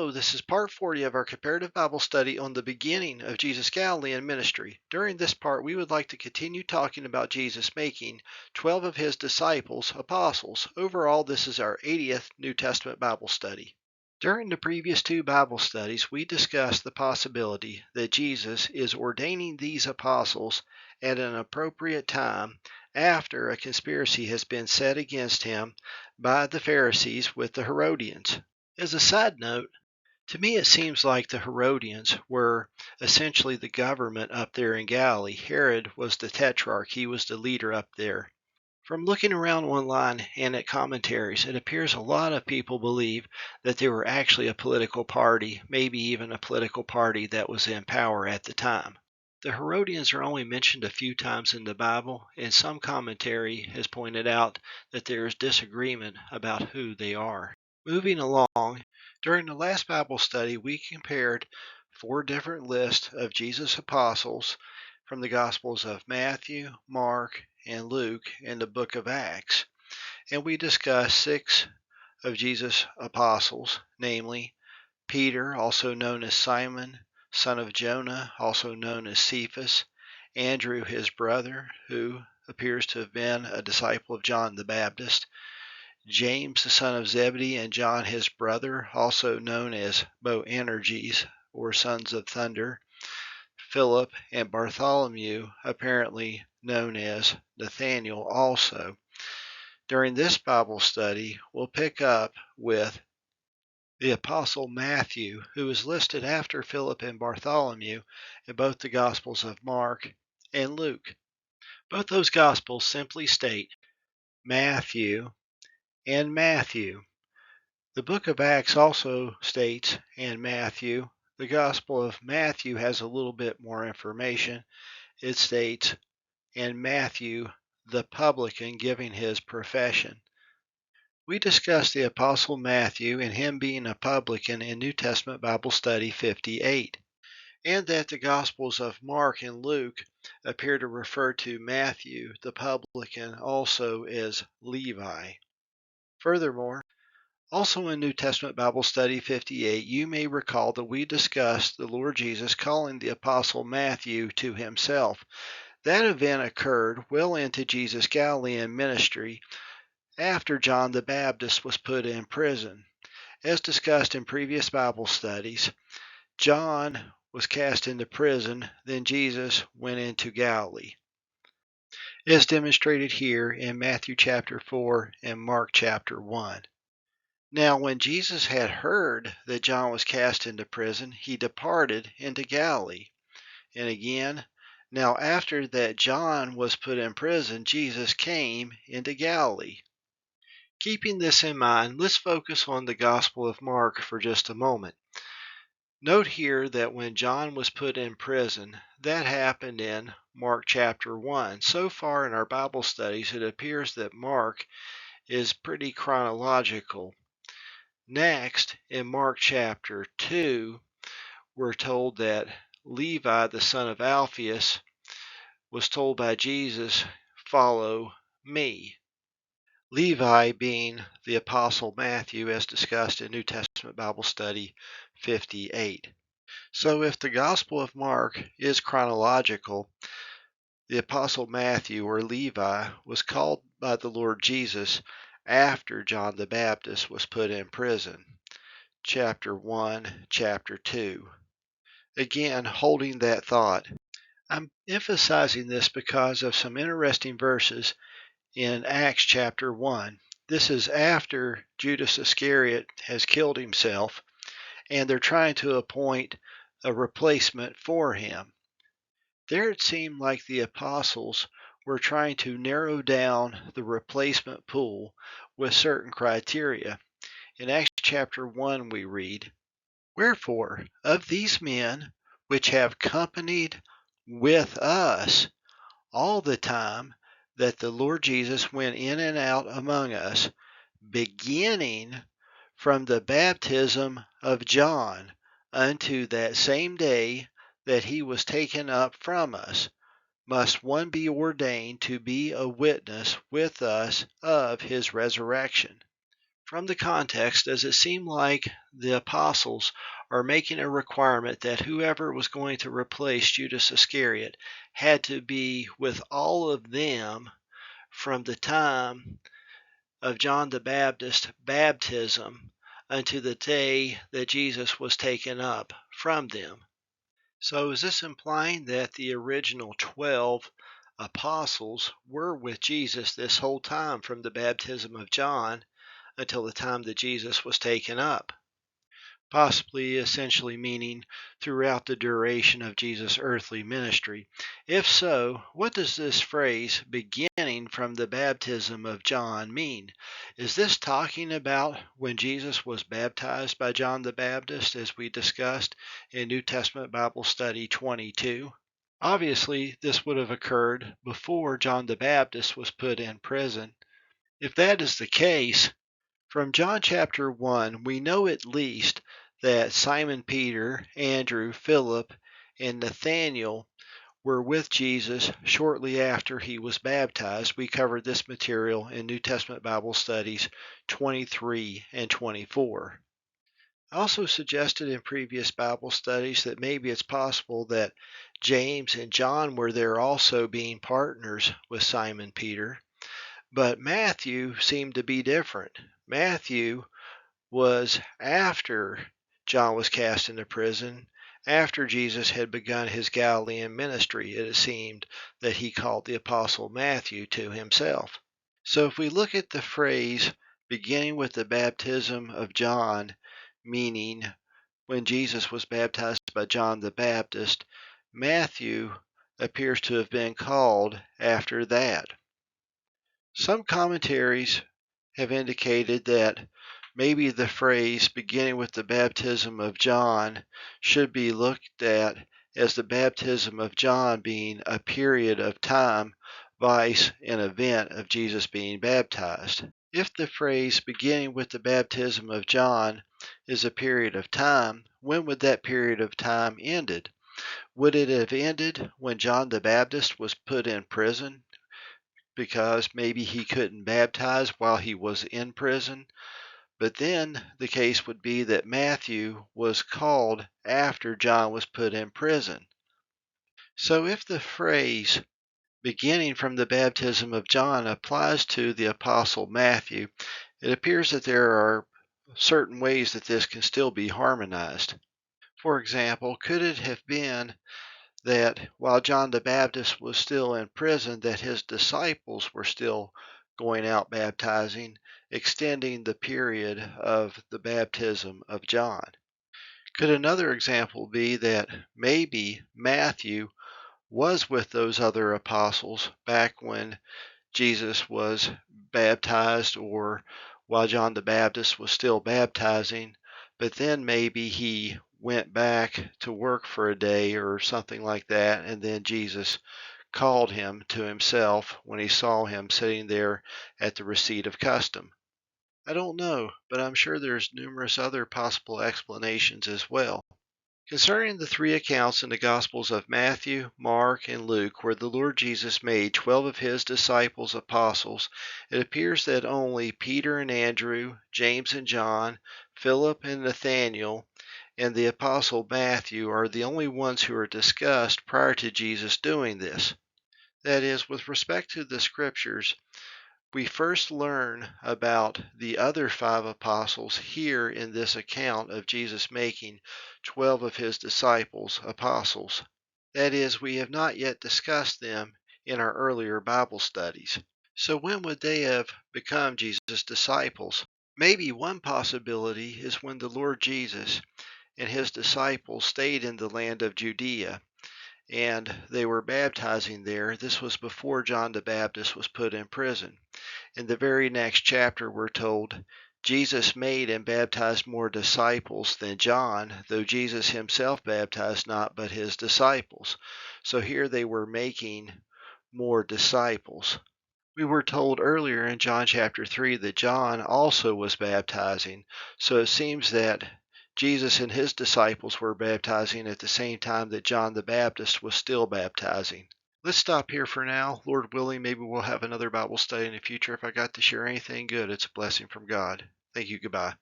Hello, this is part 40 of our comparative Bible study on the beginning of Jesus Galilean Ministry. During this part, we would like to continue talking about Jesus making 12 of his disciples apostles. Overall, this is our 80th New Testament Bible study. During the previous two Bible studies, we discussed the possibility that Jesus is ordaining these apostles at an appropriate time after a conspiracy has been set against him by the Pharisees with the Herodians. As a side note, to me it seems like the Herodians were essentially the government up there in Galilee. Herod was the tetrarch, he was the leader up there. From looking around online and at commentaries, it appears a lot of people believe that they were actually a political party, maybe even a political party that was in power at the time. The Herodians are only mentioned a few times in the Bible, and some commentary has pointed out that there is disagreement about who they are. Moving along, during the last Bible study, we compared 4 different lists of Jesus' apostles from the Gospels of Matthew, Mark, and Luke in the book of Acts. And we discussed 6 of Jesus' apostles, namely Peter, also known as Simon, son of Jonah, also known as Cephas, Andrew, his brother, who appears to have been a disciple of John the Baptist, James, the son of Zebedee, and John, his brother, also known as Boanerges, or sons of thunder, Philip, and Bartholomew, apparently known as Nathaniel also. During this Bible study, we'll pick up with the Apostle Matthew, who is listed after Philip and Bartholomew in both the Gospels of Mark and Luke. Both those Gospels simply state Matthew and Matthew. The book of Acts also states and Matthew. The Gospel of Matthew has a little bit more information. It states and Matthew the publican giving his profession. We discussed the Apostle Matthew and him being a publican in New Testament Bible Study 58, and that the Gospels of Mark and Luke appear to refer to Matthew the publican also as Levi. Furthermore, also in New Testament Bible Study 58, you may recall that we discussed the Lord Jesus calling the Apostle Matthew to himself. That event occurred well into Jesus Galilean Ministry after John the Baptist was put in prison. As discussed in previous Bible studies, John was cast into prison, then Jesus went into Galilee, as demonstrated here in Matthew chapter 4 and Mark chapter 1. Now when Jesus had heard that John was cast into prison, he departed into Galilee. And again, now after that John was put in prison, Jesus came into Galilee. Keeping this in mind, let's focus on the Gospel of Mark for just a moment. Note here that when John was put in prison, that happened in Mark chapter 1. So far in our Bible studies, it appears that Mark is pretty chronological. Next, in Mark chapter 2, we're told that Levi, the son of Alphaeus, was told by Jesus, "Follow me." Levi being the Apostle Matthew, as discussed in New Testament Bible Study 58. So if the Gospel of Mark is chronological, the Apostle Matthew, or Levi, was called by the Lord Jesus after John the Baptist was put in prison. Chapter 1, chapter 2. Again, holding that thought, I'm emphasizing this because of some interesting verses in Acts chapter 1. This is after Judas Iscariot has killed himself, and they're trying to appoint a replacement for him. There it seemed like the apostles were trying to narrow down the replacement pool with certain criteria. In Acts chapter 1 we read, "Wherefore, of these men which have companied with us all the time that the Lord Jesus went in and out among us, beginning from the baptism of John unto that same day that he was taken up from us, must one be ordained to be a witness with us of his resurrection." From the context, does it seem like the apostles are making a requirement that whoever was going to replace Judas Iscariot had to be with all of them from the time of John the Baptist's baptism unto the day that Jesus was taken up from them? So is this implying that the original 12 apostles were with Jesus this whole time from the baptism of John until the time that Jesus was taken up? Possibly essentially meaning throughout the duration of Jesus' earthly ministry. If so, what does this phrase, beginning from the baptism of John, mean? Is this talking about when Jesus was baptized by John the Baptist, as we discussed in New Testament Bible Study 22? Obviously, this would have occurred before John the Baptist was put in prison. If that is the case, from John chapter 1, we know at least that Simon Peter, Andrew, Philip, and Nathanael were with Jesus shortly after he was baptized. We covered this material in New Testament Bible Studies 23 and 24. I also suggested in previous Bible studies that maybe it's possible that James and John were there also being partners with Simon Peter. But Matthew seemed to be different. Matthew was after John was cast into prison, after Jesus had begun his Galilean ministry. It seemed that he called the apostle Matthew to himself. So if we look at the phrase beginning with the baptism of John, meaning when Jesus was baptized by John the Baptist, Matthew appears to have been called after that. Some commentaries have indicated that maybe the phrase beginning with the baptism of John should be looked at as the baptism of John being a period of time, vice an event of Jesus being baptized. If the phrase beginning with the baptism of John is a period of time, when would that period of time ended? Would it have ended when John the Baptist was put in prison because maybe he couldn't baptize while he was in prison? But then the case would be that Matthew was called after John was put in prison. So if the phrase beginning from the baptism of John applies to the apostle Matthew, it appears that there are certain ways that this can still be harmonized. For example, could it have been that while John the Baptist was still in prison, that his disciples were still going out baptizing, extending the period of the baptism of John? Could another example be that maybe Matthew was with those other apostles back when Jesus was baptized, or while John the Baptist was still baptizing, but then maybe he went back to work for a day or something like that, and then Jesus called him to himself when he saw him sitting there at the receipt of custom? I don't know, but I'm sure there's numerous other possible explanations as well. Concerning the three accounts in the Gospels of Matthew, Mark, and Luke, where the Lord Jesus made 12 of his disciples apostles, it appears that only Peter and Andrew, James and John, Philip and Nathanael, and the apostle Matthew are the only ones who are discussed prior to Jesus doing this. That is, with respect to the scriptures, we first learn about the other 5 apostles here in this account of Jesus making 12 of his disciples apostles. That is, we have not yet discussed them in our earlier Bible studies. So when would they have become Jesus' disciples? Maybe one possibility is when the Lord Jesus and his disciples stayed in the land of Judea and they were baptizing there. This was before John the Baptist was put in prison. In the very next chapter, we're told, Jesus made and baptized more disciples than John, though Jesus himself baptized not but his disciples. So here they were making more disciples. We were told earlier in John chapter 3 that John also was baptizing, so it seems that Jesus and his disciples were baptizing at the same time that John the Baptist was still baptizing. Let's stop here for now. Lord willing, maybe we'll have another Bible study in the future. If I got to share anything good, it's a blessing from God. Thank you. Goodbye.